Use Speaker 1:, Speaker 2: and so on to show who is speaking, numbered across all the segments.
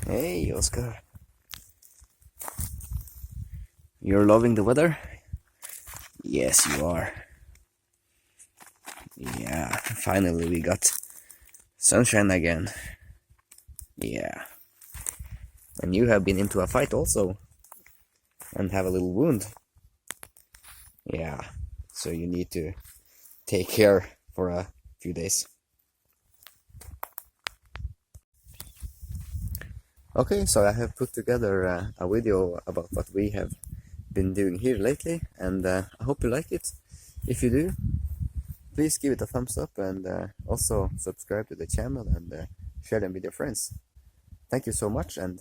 Speaker 1: Hey, Oscar. You're loving the weather? Yes, you are. Yeah, finally we got sunshine again. Yeah. And you have been into a fight also. And have a little wound. Yeah. So you need to take care for a few days. Okay, so I have put together a video about what we have been doing here lately, and I hope you like it. If you do, please give it a thumbs up and also subscribe to the channel and share them with your friends. Thank you so much and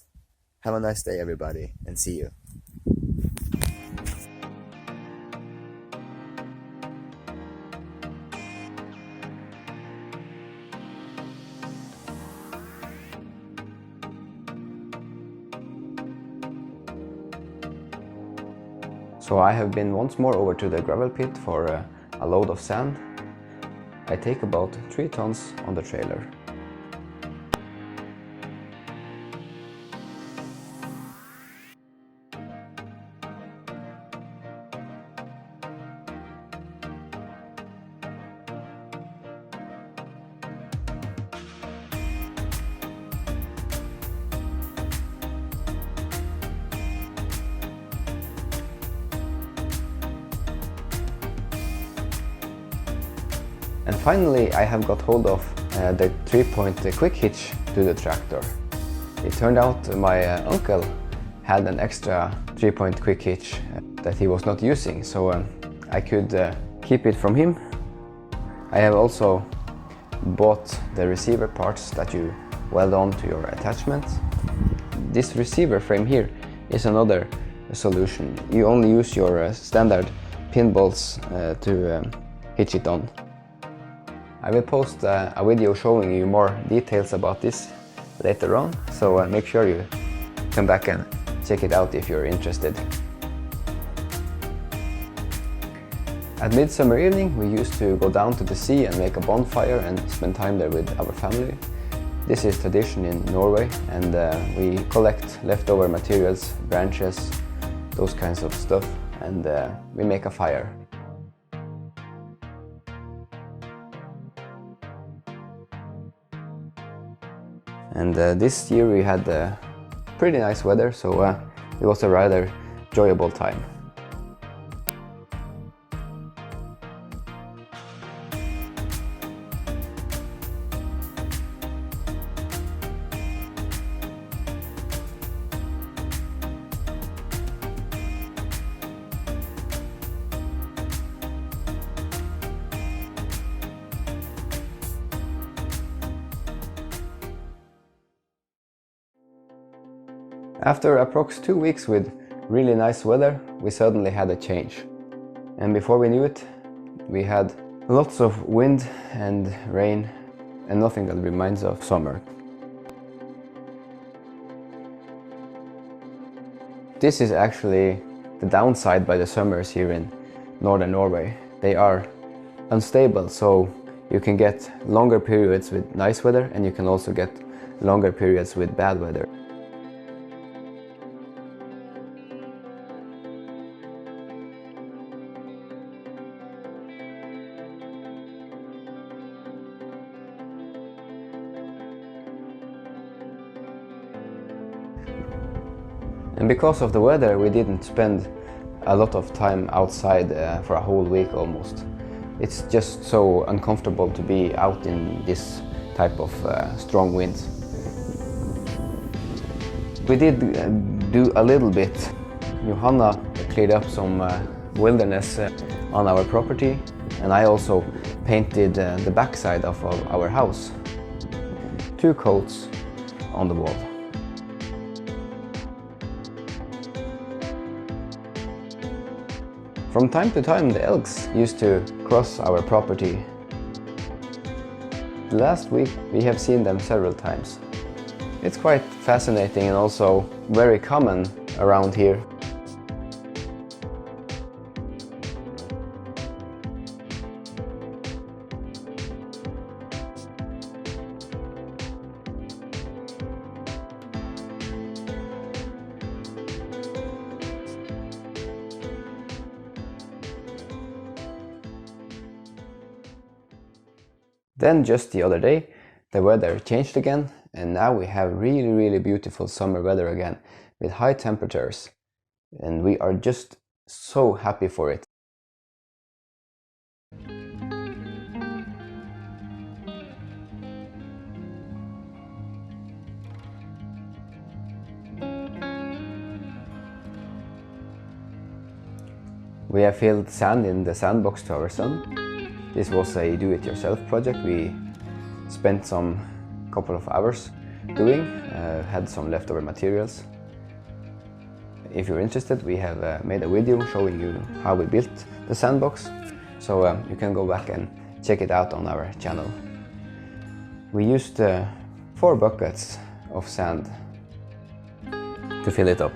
Speaker 1: have a nice day, everybody, and see you. So I have been once more over to the gravel pit for a load of sand. I take about 3 tons on the trailer. And finally I have got hold of the 3-point quick hitch to the tractor. It turned out my uncle had an extra 3-point quick hitch that he was not using, so I could keep it from him. I have also bought the receiver parts that you weld on to your attachment. This receiver frame here is another solution. You only use your standard pin bolts to hitch it on. I will post a video showing you more details about this later on, so make sure you come back and check it out if you're interested. At midsummer evening we used to go down to the sea and make a bonfire and spend time there with our family. This is tradition in Norway, and we collect leftover materials, branches, those kinds of stuff, and we make a fire. And this year we had pretty nice weather, so it was a rather enjoyable time. After approx 2 weeks with really nice weather, we suddenly had a change. And before we knew it, we had lots of wind and rain and nothing that reminds of summer. This is actually the downside by the summers here in northern Norway. They are unstable, so you can get longer periods with nice weather and you can also get longer periods with bad weather. And because of the weather, we didn't spend a lot of time outside for a whole week almost. It's just so uncomfortable to be out in this type of strong winds. We did do a little bit. Johanna cleared up some wilderness on our property, and I also painted the backside of our house. 2 coats on the wall. From time to time the elks used to cross our property. Last week we have seen them several times. It's quite fascinating and also very common around here. Then just the other day, the weather changed again, and now we have really beautiful summer weather again with high temperatures, and we are just so happy for it. We have filled sand in the sandbox to our son. This was a do-it-yourself project we spent some couple of hours doing, had some leftover materials. If you're interested, we have made a video showing you how we built the sandbox, so you can go back and check it out on our channel. We used 4 buckets of sand to fill it up.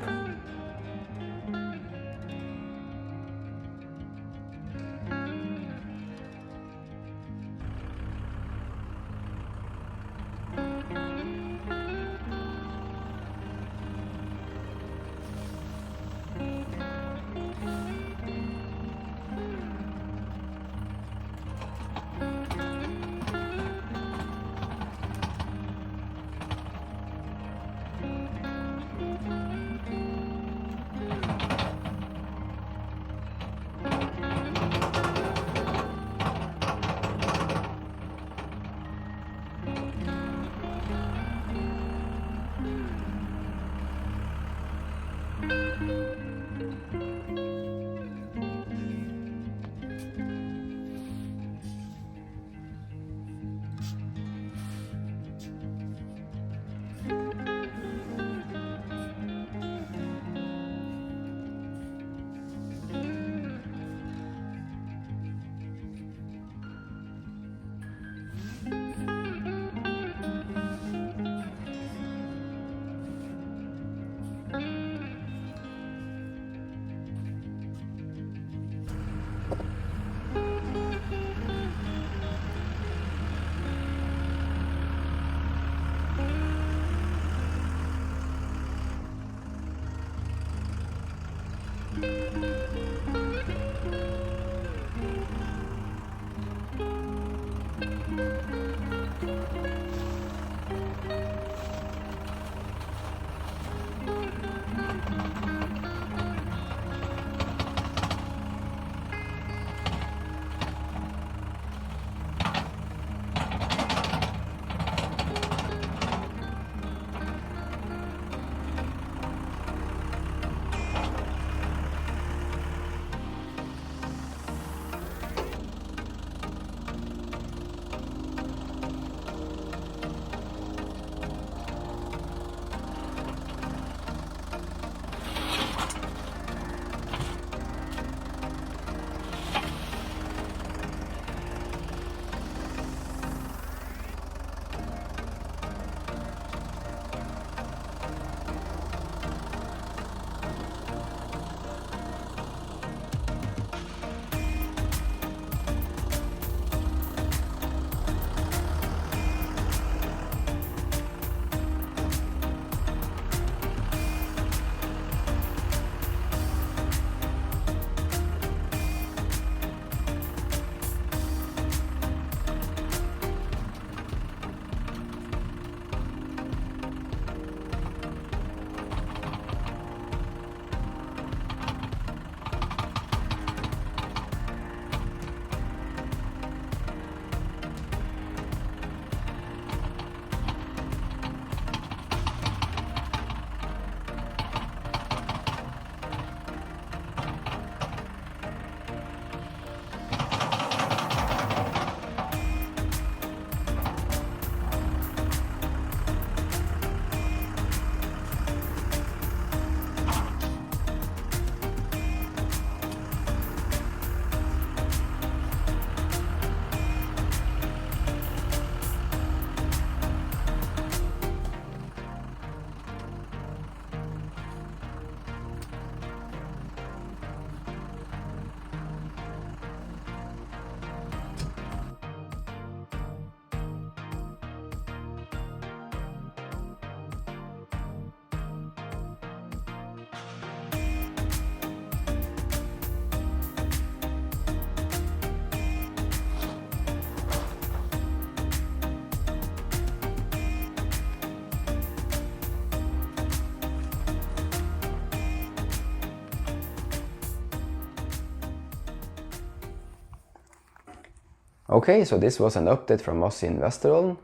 Speaker 1: Okay, so this was an update from us in Vesterålen.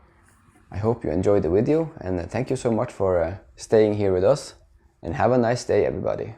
Speaker 1: I hope you enjoyed the video, and thank you so much for staying here with us, and have a nice day everybody.